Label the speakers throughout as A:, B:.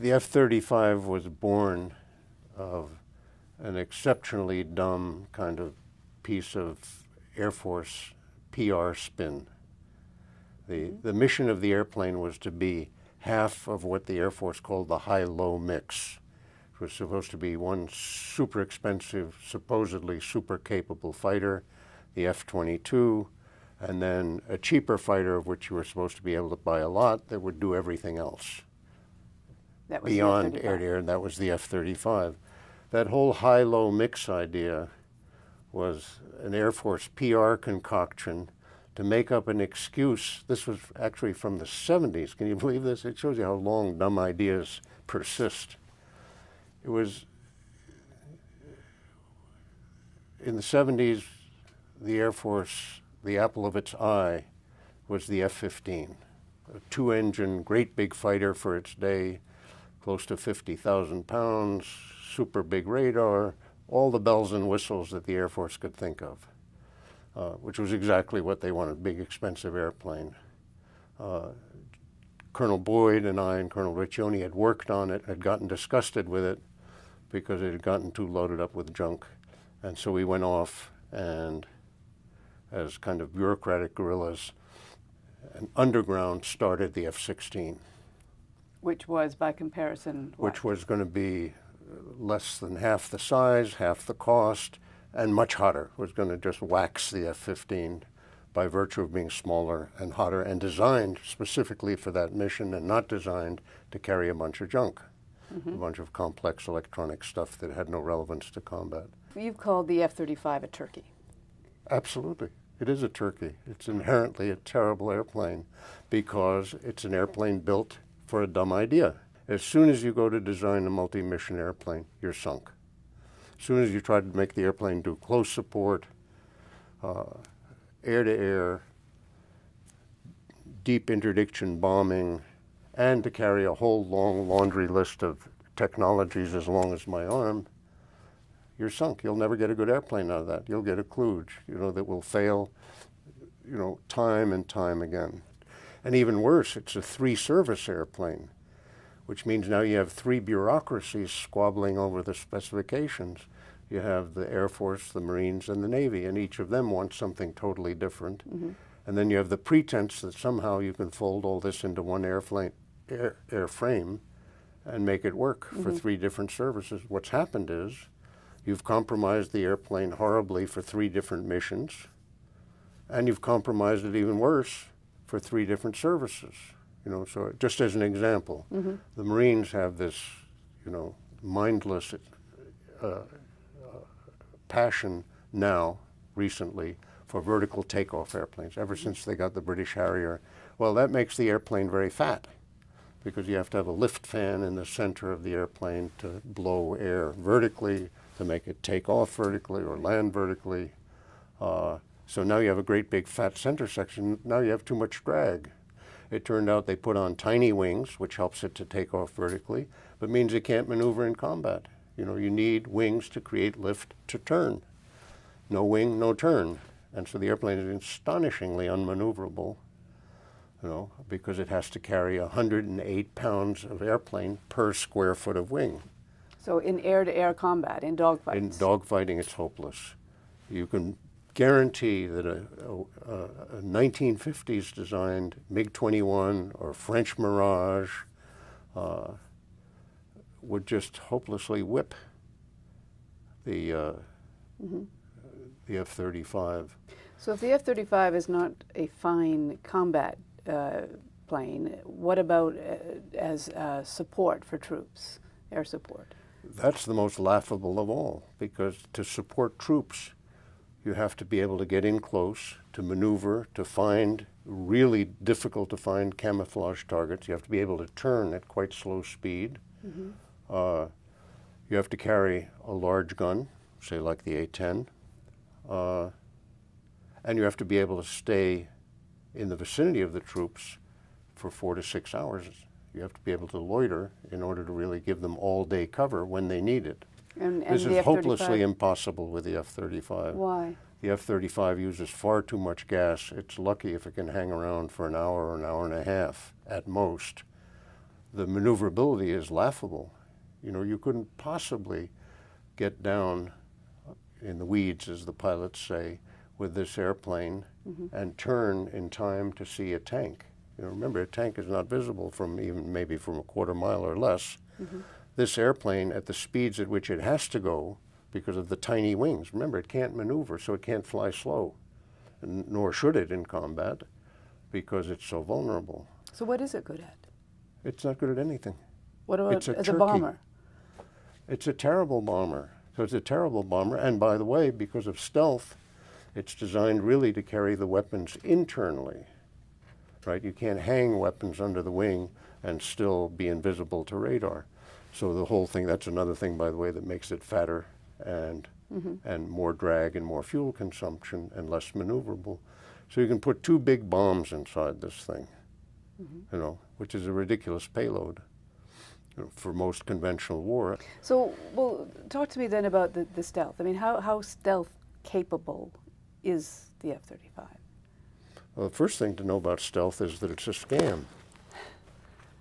A: The F-35 was born of an exceptionally dumb kind of piece of Air Force PR spin. The mission of the airplane was to be half of what the Air Force called the high-low mix. It was supposed to be one super expensive, supposedly super capable fighter, the F-22, and then a cheaper fighter of which you were supposed to be able to buy a lot that would do everything else.
B: That was
A: Beyond
B: the
A: air-to-air, and that was the F-35. That whole high-low mix idea was an Air Force PR concoction to make up an excuse. This was actually from the 70s. Can you believe this? It shows you how long dumb ideas persist. It was in the 70s, the Air Force, the apple of its eye was the F-15, a two-engine, great big fighter for its day, close to 50,000 pounds, super big radar, all the bells and whistles that the Air Force could think of, which was exactly what they wanted, big, expensive airplane. Colonel Boyd and I and Colonel Riccioni had worked on it, had gotten disgusted with it because it had gotten too loaded up with junk. And so we went off and, as kind of bureaucratic guerrillas, and underground started the F-16.
B: Which was, by comparison, what?
A: Which was going to be less than half the size, half the cost, and much hotter. It was going to just wax the F-15 by virtue of being smaller and hotter and designed specifically for that mission and not designed to carry a bunch of junk, a bunch of complex electronic stuff that had no relevance to combat.
B: You've called the F-35 a turkey.
A: Absolutely. It is a turkey. It's inherently a terrible airplane because it's an airplane built for a dumb idea. As soon as you go to design a multi-mission airplane, you're sunk. As soon as you try to make the airplane do close support, air-to-air, deep interdiction bombing, and to carry a whole long laundry list of technologies as long as my arm, you're sunk. You'll never get a good airplane out of that. You'll get a kludge, that will fail, time and time again. And even worse, it's a three-service airplane, which means now you have three bureaucracies squabbling over the specifications. You have the Air Force, the Marines, and the Navy, and each of them wants something totally different. And then you have the pretense that somehow you can fold all this into one airframe and make it work for three different services. What's happened is you've compromised the airplane horribly for three different missions, and you've compromised it even worse for three different services. So just as an example, the Marines have this, mindless passion now, recently, for vertical takeoff airplanes, ever since they got the British Harrier. Well, that makes the airplane very fat because you have to have a lift fan in the center of the airplane to blow air vertically, to make it take off vertically or land vertically. So now you have a great big fat center section. Now you have too much drag. It turned out they put on tiny wings, which helps it to take off vertically, but means it can't maneuver in combat. You need wings to create lift to turn. No wing, no turn. And so the airplane is astonishingly unmaneuverable, because it has to carry 108 pounds of airplane per square foot of wing.
B: So in air-to-air combat, in dogfights?
A: In dogfighting, it's hopeless. You can guarantee that a 1950s designed MiG-21 or French Mirage would just hopelessly whip the F-35.
B: So if the F-35 is not a fine combat plane, what about as support for troops, air support?
A: That's the most laughable of all, because to support troops, you have to be able to get in close, to maneuver, to find really difficult to find camouflage targets. You have to be able to turn at quite slow speed. You have to carry a large gun, say like the A-10, and you have to be able to stay in the vicinity of the troops for 4 to 6 hours. You have to be able to loiter in order to really give them all-day cover when they need it.
B: And
A: this
B: the
A: is
B: F-35?
A: hopelessly impossible with the F-35.
B: Why?
A: The F-35 uses far too much gas. It's lucky if it can hang around for an hour or an hour and a half at most. the maneuverability is laughable. You know, you couldn't possibly get down in the weeds, as the pilots say, with this airplane and turn in time to see a tank. You know, remember, a tank is not visible from even maybe from a quarter mile or less. This airplane, at the speeds at which it has to go, because of the tiny wings, remember, it can't maneuver, so it can't fly slow, and nor should it in combat, because it's so vulnerable.
B: So what is it good at?
A: It's not good at anything.
B: What about
A: It's a
B: as a
A: turkey.
B: bomber?
A: It's a terrible bomber. So it's a terrible bomber, and by the way, because of stealth, it's designed really to carry the weapons internally, right? You can't hang weapons under the wing and still be invisible to radar. So the whole thing, that's another thing, by the way, that makes it fatter and more drag and more fuel consumption and less maneuverable. So you can put 2 big bombs inside this thing, you know, which is a ridiculous payload, you know, for most conventional war.
B: So, well, talk to me then about the stealth. I mean, how stealth capable is the F-35?
A: Well, the first thing to know about stealth is that it's a scam.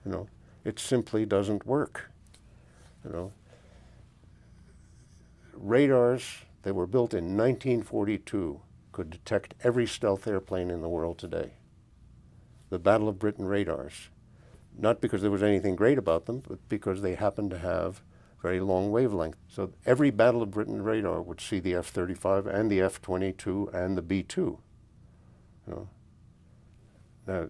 A: You know, it simply doesn't work. You know, radars that were built in 1942 could detect every stealth airplane in the world today. The Battle of Britain radars, not because there was anything great about them, but because they happened to have very long wavelength. So every Battle of Britain radar would see the F-35 and the F-22 and the B-2. You know? Now,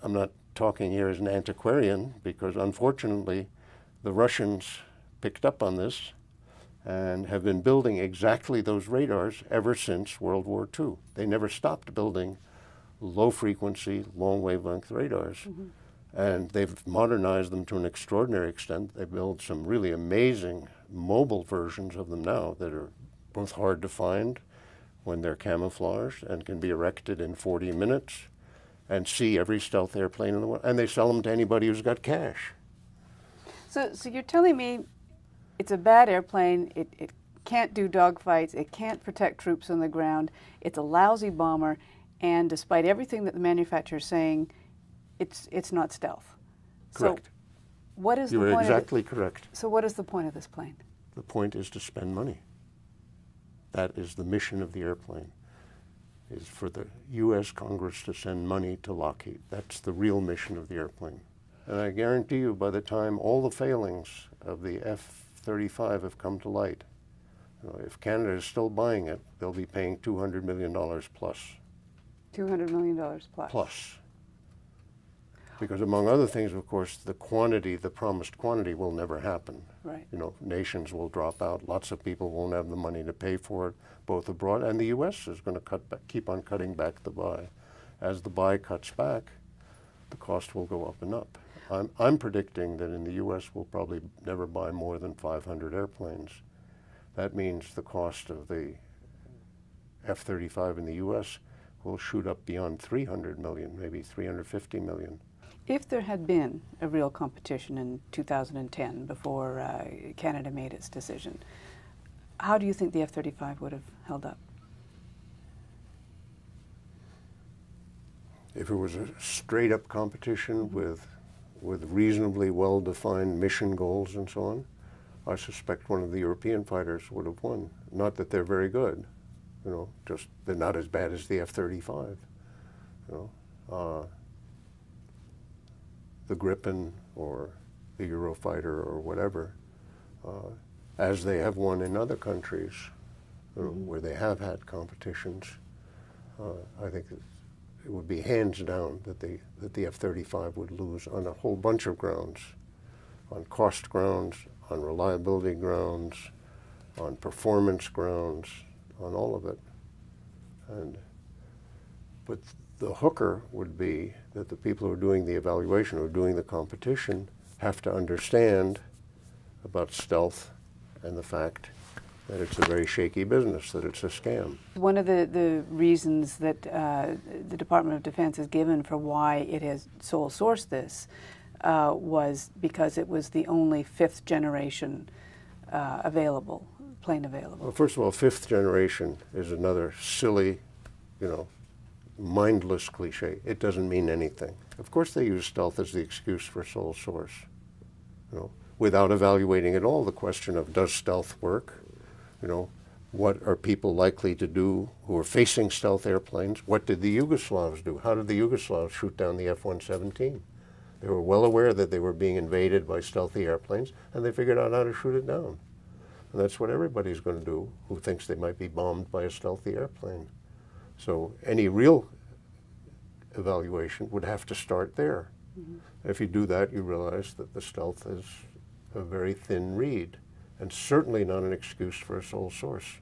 A: I'm not talking here as an antiquarian, because unfortunately the Russians picked up on this and have been building exactly those radars ever since World War II. They never stopped building low-frequency, long-wavelength radars. And they've modernized them to an extraordinary extent. They build some really amazing mobile versions of them now that are both hard to find when they're camouflaged and can be erected in 40 minutes and see every stealth airplane in the world. And they sell them to anybody who's got cash.
B: So you're telling me it's a bad airplane, it can't do dogfights, it can't protect troops on the ground, it's a lousy bomber, and despite everything that the manufacturer's saying, it's not stealth.
A: Correct.
B: So what is
A: You
B: the
A: are
B: point
A: exactly correct.
B: So what is the point of this plane?
A: The point is to spend money. That is the mission of the airplane, is for the U.S. Congress to send money to Lockheed. That's the real mission of the airplane. And I guarantee you, by the time all the failings of the F-35 have come to light, you know, if Canada is still buying it, they'll be paying $200 million plus.
B: $200 million plus.
A: Plus. Because among other things, of course, the quantity, the promised quantity will never happen.
B: Right.
A: You know, nations will drop out. Lots of people won't have the money to pay for it, both abroad, and the U.S. is going to keep on cutting back the buy. As the buy cuts back, the cost will go up and up. I'm predicting that in the U.S. we'll probably never buy more than 500 airplanes. That means the cost of the F-35 in the U.S. will shoot up beyond 300 million, maybe 350 million.
B: If there had been a real competition in 2010 before Canada made its decision, how do you think the F-35 would have held up?
A: If it was a straight-up competition with reasonably well-defined mission goals and so on, I suspect one of the European fighters would have won. Not that they're very good, you know, just they're not as bad as the F-35, you know. The Gripen or the Eurofighter or whatever, as they have won in other countries where they have had competitions, I think it would be hands down that the F-35 would lose on a whole bunch of grounds, on cost grounds, on reliability grounds, on performance grounds, on all of it. But the hooker would be that the people who are doing the evaluation, who are doing the competition, have to understand about stealth and the fact that it's a very shaky business, that it's a scam. One
B: of the reasons that the Department of Defense has given for why it has sole sourced this was because it was the only fifth generation plane available.
A: Well, first of all, fifth generation is another silly, you know, mindless cliche. It doesn't mean anything. Of course they use stealth as the excuse for sole source, you know, without evaluating at all the question of does stealth work? You know, what are people likely to do who are facing stealth airplanes? What did the Yugoslavs do? How did the Yugoslavs shoot down the F-117? They were well aware that they were being invaded by stealthy airplanes, and they figured out how to shoot it down. And that's what everybody's going to do who thinks they might be bombed by a stealthy airplane. So any real evaluation would have to start there. Mm-hmm. If you do that, you realize that the stealth is a very thin reed, and certainly not an excuse for a sole source.